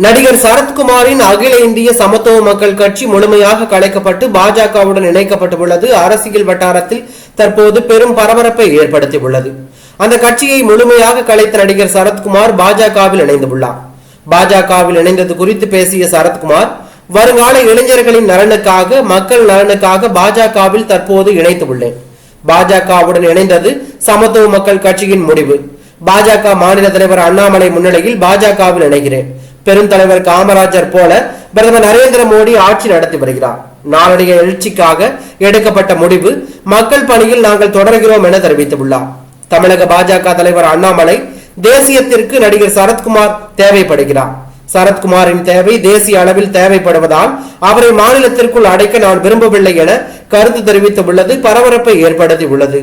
நடிகர் சரத்குமாரின் அகில இந்திய சமத்துவ மக்கள் கட்சி முழுமையாக கலைக்கப்பட்டு பாஜகவுடன் இணைக்கப்பட்டுள்ளது அரசியல் வட்டாரத்தில் தற்போது பெரும் பரபரப்பை ஏற்படுத்தியுள்ளது. அந்த கட்சியை முழுமையாக கலைத்த நடிகர் சரத்குமார் பாஜகவில் இணைந்துள்ளார். பாஜகவில் இணைந்தது குறித்து பேசிய சரத்குமார், வருங்கால இளைஞர்களின் நலனுக்காக, மக்கள் நலனுக்காக பாஜகவில் தற்போது இணைத்துள்ளேன். பாஜகவுடன் இணைந்தது சமத்துவ மக்கள் கட்சியின் முடிவு. பாஜக மாநில தலைவர் அண்ணாமலை முன்னிலையில் பாஜகவில் இணைகிறேன். பெருந்தலைவர் காமராஜர் போல பிரதமர் நரேந்திர மோடி ஆட்சி நடத்தி வருகிறார். நாளைய எழுச்சிக்காக எடுக்கப்பட்ட முடிவு. மக்கள் பணியில் நாங்கள் தொடர்கிறோம் என தெரிவித்துள்ளார். தமிழக பாஜக தலைவர் அண்ணாமலை, தேசியத்திற்கு நடிகர் சரத்குமார் தேவைப்படுகிறார். சரத்குமாரின் தேவை தேசிய அளவில் தேவைப்படுவதால் அவரை மாநிலத்திற்குள் அடைக்க நான் விரும்பவில்லை என கருத்து தெரிவித்துள்ளது பரபரப்பை ஏற்படுத்தியுள்ளது.